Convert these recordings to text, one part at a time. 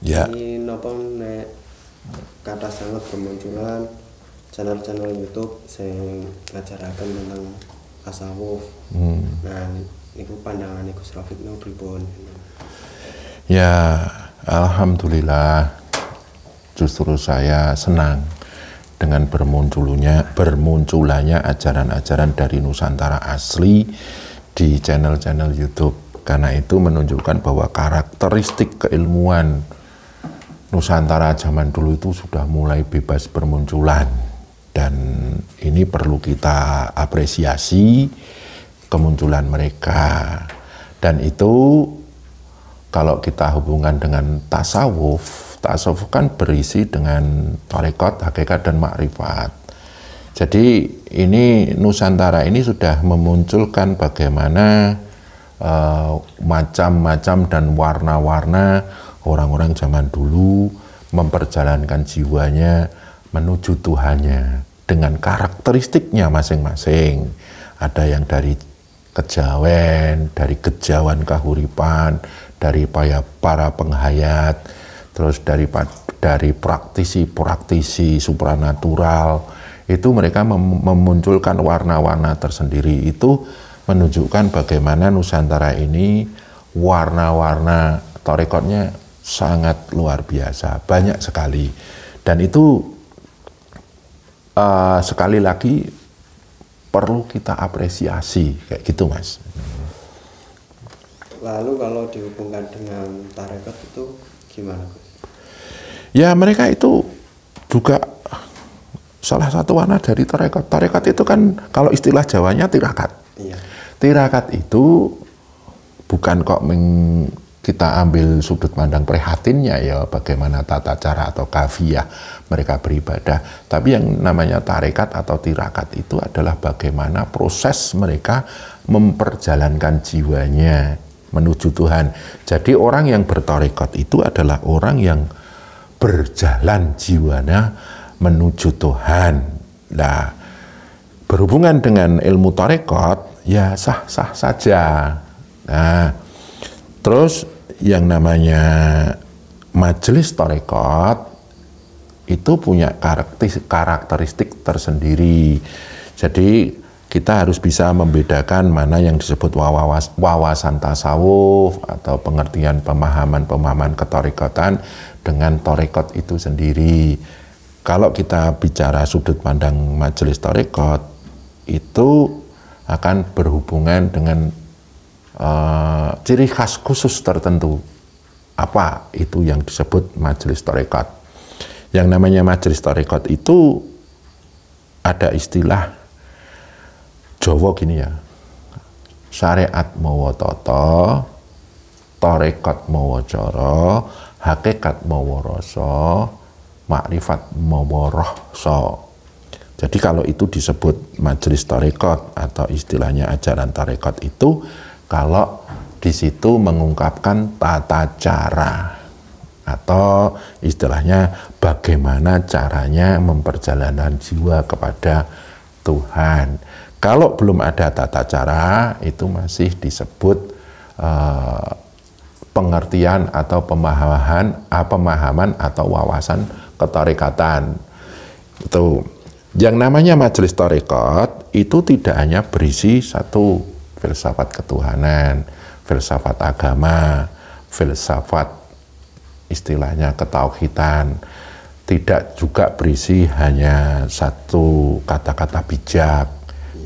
Ya. Ini nopo nek kata sangat bermunculan channel-channel YouTube yang ngajaraken tentang tasawuf. Nah, niku pandangan Gus Rafiq niku pripun? Ya, alhamdulillah justru saya senang dengan bermunculannya ajaran-ajaran dari Nusantara asli di channel-channel YouTube. Karena itu menunjukkan bahwa karakteristik keilmuan Nusantara zaman dulu itu sudah mulai bebas bermunculan, dan ini perlu kita apresiasi kemunculan mereka. Dan itu kalau kita hubungkan dengan tasawuf kan berisi dengan tarekat, hakikat, dan makrifat. Jadi ini Nusantara ini sudah memunculkan bagaimana macam-macam dan warna-warna orang-orang zaman dulu memperjalankan jiwanya menuju Tuhannya dengan karakteristiknya masing-masing. Ada yang dari kejawen, dari kejawan kahuripan, dari para penghayat, terus dari praktisi supranatural. Itu mereka memunculkan warna-warna tersendiri. Itu menunjukkan bagaimana Nusantara ini warna-warna tarekatnya sangat luar biasa, banyak sekali. Dan itu sekali lagi perlu kita apresiasi, kayak gitu Mas. Lalu kalau dihubungkan dengan tarekat itu gimana Gus? Ya mereka itu juga salah satu warna dari tarekat. Tarekat itu kan kalau istilah Jawanya tirakat. Iya. Tirakat itu bukan kok kita ambil sudut pandang prihatinnya ya, bagaimana tata cara atau kafiyah mereka beribadah. Tapi yang namanya tarekat atau tirakat itu adalah bagaimana proses mereka memperjalankan jiwanya menuju Tuhan. Jadi orang yang bertarekat itu adalah orang yang berjalan jiwanya menuju Tuhan. Nah, berhubungan dengan ilmu tarekat, ya sah-sah saja. Nah, terus yang namanya majelis tarekat itu punya karakteristik tersendiri. Jadi kita harus bisa membedakan mana yang disebut wawasan tasawuf atau pengertian pemahaman ketarekatan dengan tarekat itu sendiri. Kalau kita bicara sudut pandang majelis tarekat, itu akan berhubungan dengan ciri khas khusus tertentu. Apa itu yang disebut majelis tarekat? Yang namanya majelis tarekat itu ada istilah Jawa gini ya, syariat mawa tata, tarekat mawa cara, hakikat mawa rasa, makrifat mawa rahsa. Jadi kalau itu disebut majelis tarekat atau istilahnya ajaran tarekat itu kalau di situ mengungkapkan tata cara atau istilahnya bagaimana caranya memperjalankan jiwa kepada Tuhan. Kalau belum ada tata cara, itu masih disebut pengertian atau pemahaman atau wawasan ketarekatan. Itu yang namanya majelis tarekat itu tidak hanya berisi satu filsafat ketuhanan, filsafat agama, filsafat istilahnya ketauhidan. Tidak juga berisi hanya satu kata-kata bijak,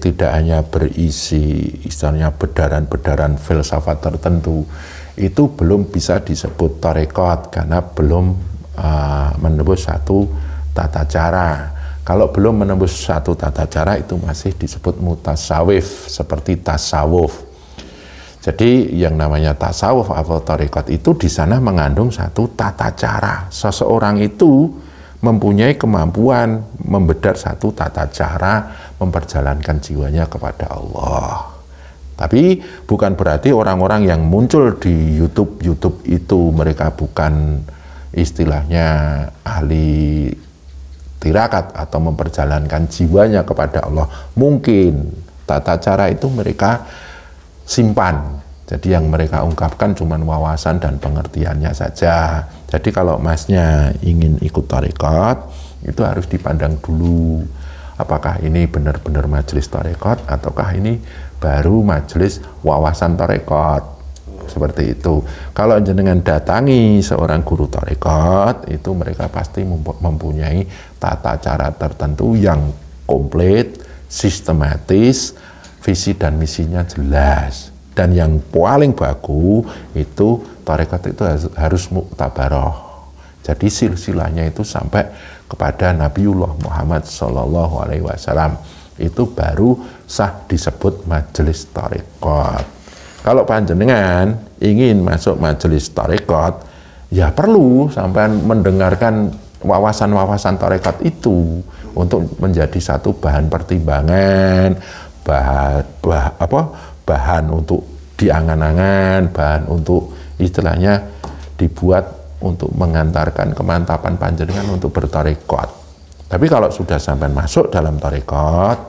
tidak hanya berisi istilahnya bedaran-bedaran filsafat tertentu. Itu belum bisa disebut tarekat karena belum menembus satu tata cara. Kalau belum menembus satu tata cara itu masih disebut mutasawif, seperti tasawuf. Jadi yang namanya tasawuf atau tarekat itu di sana mengandung satu tata cara. Seseorang itu mempunyai kemampuan membedar satu tata cara memperjalankan jiwanya kepada Allah. Tapi bukan berarti orang-orang yang muncul di YouTube itu mereka bukan istilahnya ahli tirakat atau memperjalankan jiwanya kepada Allah. Mungkin tata cara itu mereka simpan Jadi yang mereka ungkapkan cuma wawasan dan pengertiannya saja. Jadi kalau masnya ingin ikut tarekat, itu harus dipandang dulu. Apakah ini benar-benar majelis tarekat, ataukah ini baru majelis wawasan tarekat. Seperti itu. Kalau jenengan datangi seorang guru tarekat, itu mereka pasti mempunyai tata cara tertentu yang komplit, sistematis, visi dan misinya jelas. Dan yang paling bagus itu tarekat itu harus muktabaroh. Jadi silsilahnya itu sampai kepada Nabiullah Muhammad SAW. Itu baru sah disebut majelis tarekat. Kalau panjenengan ingin masuk majelis tarekat, ya perlu sampai mendengarkan wawasan-wawasan tarekat itu untuk menjadi satu bahan pertimbangan, bahan untuk diangan-angan, bahan untuk istilahnya dibuat untuk mengantarkan kemantapan panjenengan untuk bertarekat. Tapi kalau sudah sampai masuk dalam tarekat,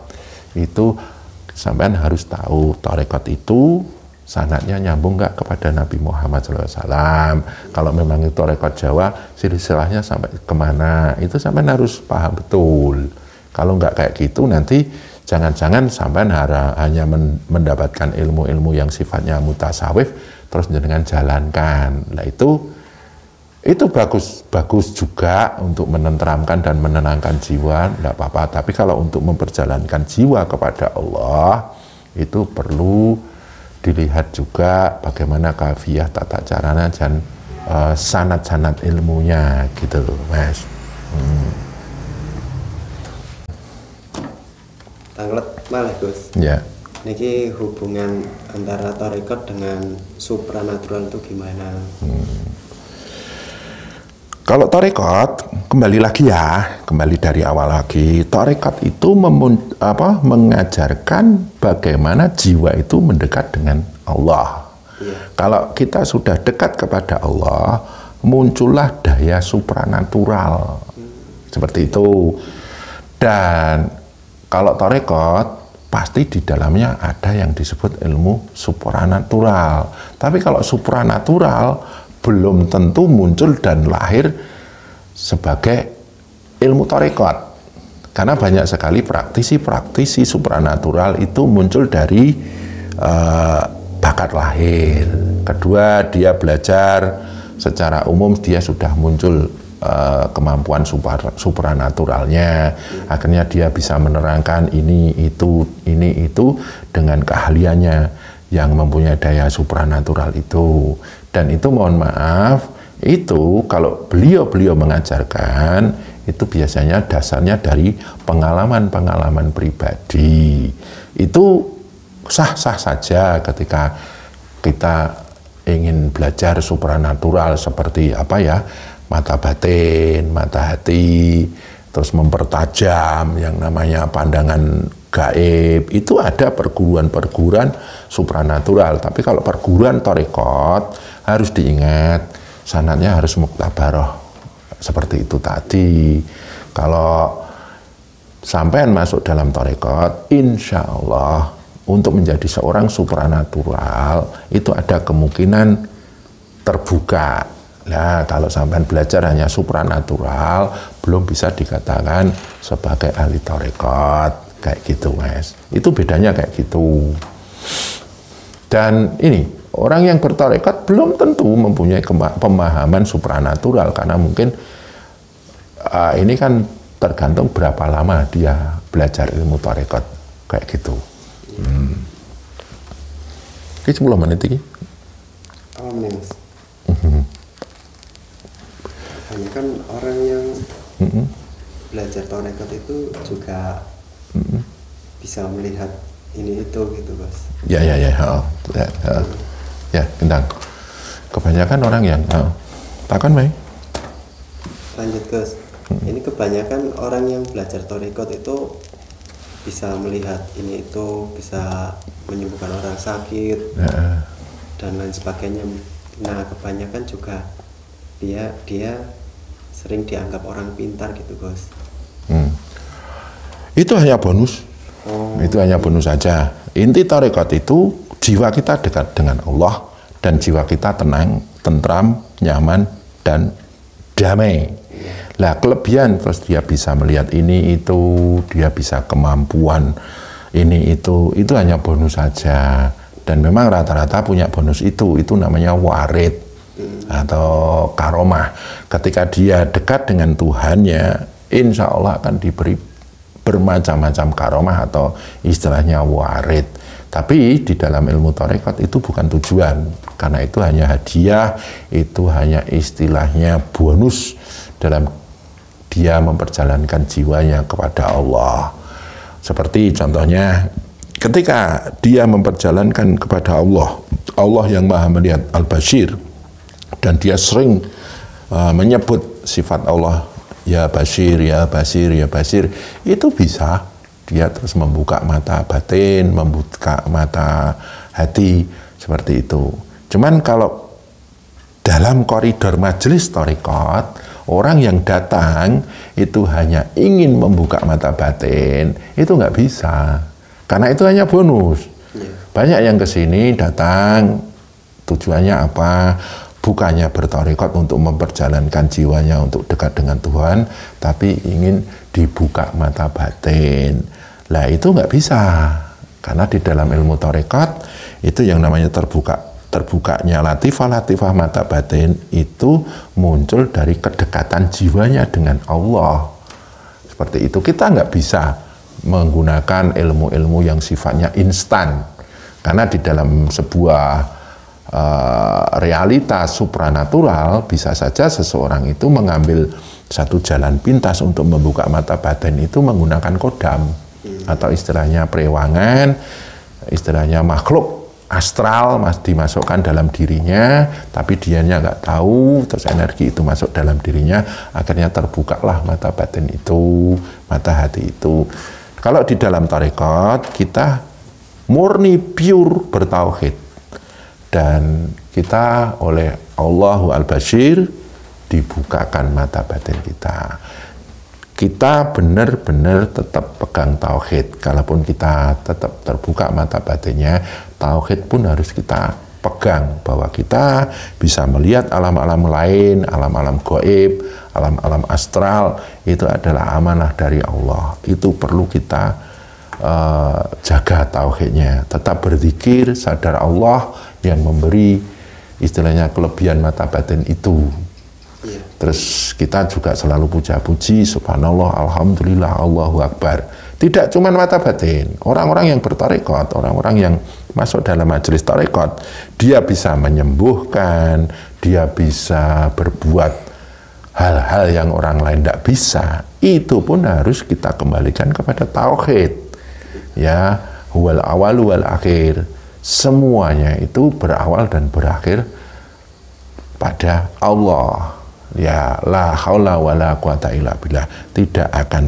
itu sampai harus tahu tarekat itu sanadnya nyambung nggak kepada Nabi Muhammad SAW. Kalau memang itu tarekat Jawa, silsilahnya sampai kemana, itu sampai harus paham betul. Kalau nggak kayak gitu nanti jangan-jangan sampai hanya mendapatkan ilmu-ilmu yang sifatnya mutasawif terus dengan jalankan. Nah itu bagus juga untuk menenteramkan dan menenangkan jiwa, tidak apa-apa. Tapi kalau untuk memperjalankan jiwa kepada Allah, itu perlu dilihat juga bagaimana kafiyah tata caranya dan sanad-sanad ilmunya gitu loh, Mas. Tanglet malah Gus. Ya. Niki hubungan antara tarekat dengan supranatural itu gimana? Kalau tarekat, kembali dari awal lagi, tarekat itu mengajarkan bagaimana jiwa itu mendekat dengan Allah. Kalau kita sudah dekat kepada Allah, muncullah daya supranatural. Seperti itu. Dan kalau tarekat, pasti di dalamnya ada yang disebut ilmu supranatural. Tapi kalau supranatural, belum tentu muncul dan lahir sebagai ilmu tarekat. Karena banyak sekali praktisi supranatural itu muncul dari bakat lahir. Kedua, dia belajar secara umum, dia sudah muncul kemampuan supranaturalnya. Akhirnya dia bisa menerangkan ini itu dengan keahliannya yang mempunyai daya supranatural itu. Dan itu mohon maaf, itu kalau beliau mengajarkan, itu biasanya dasarnya dari pengalaman-pengalaman pribadi. Itu sah-sah saja ketika kita ingin belajar supranatural seperti mata batin, mata hati, terus mempertajam yang namanya pandangan gaib. Itu ada perguruan-perguruan supranatural. Tapi kalau perguruan tarekat harus diingat, sanadnya harus muktabaroh. Seperti itu tadi. Kalau sampean masuk dalam tarekat, insya Allah untuk menjadi seorang supranatural itu ada kemungkinan terbuka. Nah, kalau sampean belajar hanya supranatural, belum bisa dikatakan sebagai ahli tarekat. Kayak gitu, Mas. Itu bedanya kayak gitu. Dan ini, orang yang bertarekat belum tentu mempunyai pemahaman supranatural, karena mungkin ini kan tergantung berapa lama dia belajar ilmu tarekat. Kayak gitu. Ini 10 menit ini. Oh, Mas. Hanya kan orang yang belajar tarekat itu juga bisa melihat ini itu gitu, Mas. Ya, Gendang. Kebanyakan orang yang takkan baik. Lanjut, Gus. Ini kebanyakan orang yang belajar tarekat itu bisa melihat ini itu, bisa menyembuhkan orang sakit dan lain sebagainya. Nah, kebanyakan juga dia sering dianggap orang pintar gitu, Gus. Itu hanya bonus. Itu hanya bonus saja. Inti tarekat itu jiwa kita dekat dengan Allah dan jiwa kita tenang, tentram, nyaman, dan damai. Lah kelebihan terus dia bisa melihat ini itu, dia bisa kemampuan ini itu hanya bonus saja. Dan memang rata-rata punya bonus itu namanya warid atau karomah. Ketika dia dekat dengan Tuhannya, insya Allah akan diberi bermacam-macam karomah atau istilahnya warid. Tapi di dalam ilmu tarekat itu bukan tujuan, karena itu hanya hadiah, itu hanya istilahnya bonus dalam dia memperjalankan jiwanya kepada Allah. Seperti contohnya ketika dia memperjalankan kepada Allah, Allah yang maha melihat Al-Bashir, dan dia sering menyebut sifat Allah, ya Bashir, ya Basir, ya Basir, itu bisa dia terus membuka mata batin, membuka mata hati, seperti itu. Cuman kalau dalam koridor majelis tarekat, orang yang datang itu hanya ingin membuka mata batin, itu nggak bisa. Karena itu hanya bonus. Banyak yang kesini datang, tujuannya apa? Bukannya bertarekat untuk memperjalankan jiwanya untuk dekat dengan Tuhan, tapi ingin dibuka mata batin. Lah itu nggak bisa. Karena di dalam ilmu tarekat, itu yang namanya terbukanya latifah mata batin itu muncul dari kedekatan jiwanya dengan Allah. Seperti itu. Kita nggak bisa menggunakan ilmu-ilmu yang sifatnya instan, karena di dalam sebuah realitas supranatural bisa saja seseorang itu mengambil satu jalan pintas untuk membuka mata batin itu menggunakan kodam atau istilahnya perewangan, istilahnya makhluk astral dimasukkan dalam dirinya, tapi dianya nggak tahu, terus energi itu masuk dalam dirinya, akhirnya terbukalah mata batin itu, mata hati itu. Kalau di dalam tarekat kita murni pure bertauhid, dan kita oleh Allahu Al-Bashir dibukakan mata batin kita. Kita benar-benar tetap pegang tauhid. Kalaupun kita tetap terbuka mata batinnya, tauhid pun harus kita pegang, bahwa kita bisa melihat alam-alam lain, alam-alam gaib, alam-alam astral, itu adalah amanah dari Allah. Itu perlu kita jaga tauhidnya, tetap berzikir, sadar Allah yang memberi istilahnya kelebihan mata batin itu. Terus kita juga selalu puja-puji, subhanallah, alhamdulillah, Allahu Akbar. Tidak cuma mata batin, orang-orang yang bertarekat, orang-orang yang masuk dalam majelis tarekat, dia bisa menyembuhkan, dia bisa berbuat hal-hal yang orang lain tidak bisa. Itu pun harus kita kembalikan kepada tauhid. Ya, huwal awal wal akhir. Semuanya itu berawal dan berakhir pada Allah. Ya, la haula wala quwata illa billah. Tidak akan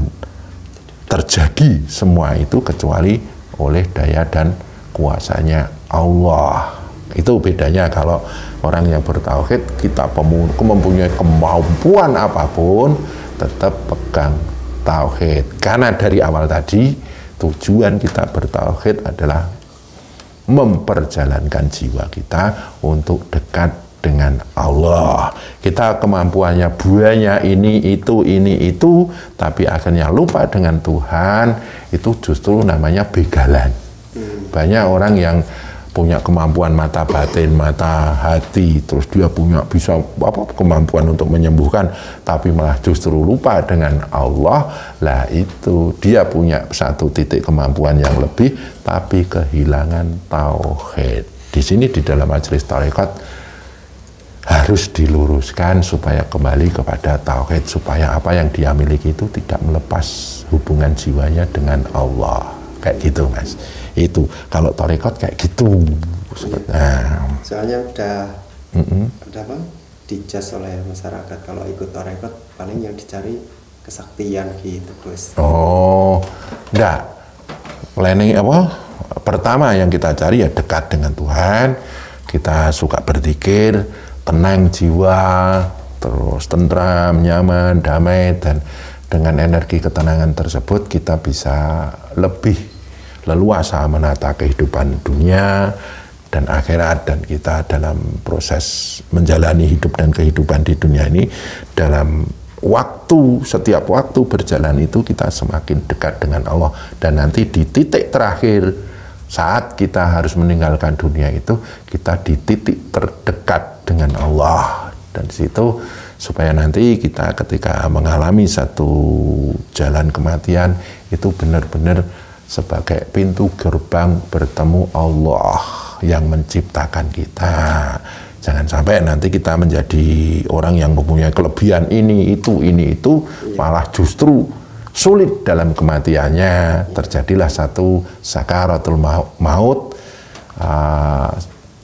terjadi semua itu kecuali oleh daya dan kuasanya Allah. Itu bedanya kalau orang yang bertauhid, kita mempunyai kemampuan apapun, tetap pegang tauhid. Karena dari awal tadi tujuan kita bertauhid adalah memperjalankan jiwa kita untuk dekat dengan Allah. Kita kemampuannya buahnya ini itu, tapi akhirnya lupa dengan Tuhan, itu justru namanya begalan. Banyak orang yang punya kemampuan mata batin, mata hati, terus dia bisa kemampuan untuk menyembuhkan, tapi malah justru lupa dengan Allah. Lah itu dia punya satu titik kemampuan yang lebih, tapi kehilangan tauhid. Di sini di dalam majelis tarekat harus diluruskan supaya kembali kepada tauhid, supaya apa yang dia miliki itu tidak melepas hubungan jiwanya dengan Allah. Kayak gitu, Mas. Itu kalau tarekat kayak gitu. Nah, soalnya udah apa dijudge oleh masyarakat kalau ikut tarekat paling yang dicari kesaktian gitu, Gus. Oh, enggak. Planning apa? Pertama yang kita cari ya dekat dengan Tuhan. Kita suka berzikir, tenang jiwa, terus tentram, nyaman, damai, dan dengan energi ketenangan tersebut kita bisa lebih leluasa menata kehidupan dunia, dan akhirat, dan kita dalam proses menjalani hidup dan kehidupan di dunia ini, dalam setiap waktu berjalan itu kita semakin dekat dengan Allah, dan nanti di titik terakhir saat kita harus meninggalkan dunia itu, kita di titik terdekat dengan Allah. Dan di situ supaya nanti kita ketika mengalami satu jalan kematian itu benar-benar sebagai pintu gerbang bertemu Allah yang menciptakan kita. Jangan sampai nanti kita menjadi orang yang mempunyai kelebihan ini itu, malah justru sulit dalam kematiannya. Terjadilah satu sakaratul maut,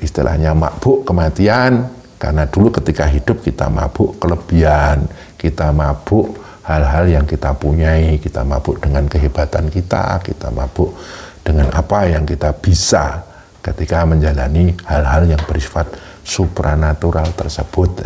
istilahnya mabuk kematian, karena dulu ketika hidup kita mabuk kelebihan, kita mabuk hal-hal yang kita punyai, kita mabuk dengan kehebatan kita mabuk dengan apa yang kita bisa ketika menjalani hal-hal yang bersifat supranatural tersebut.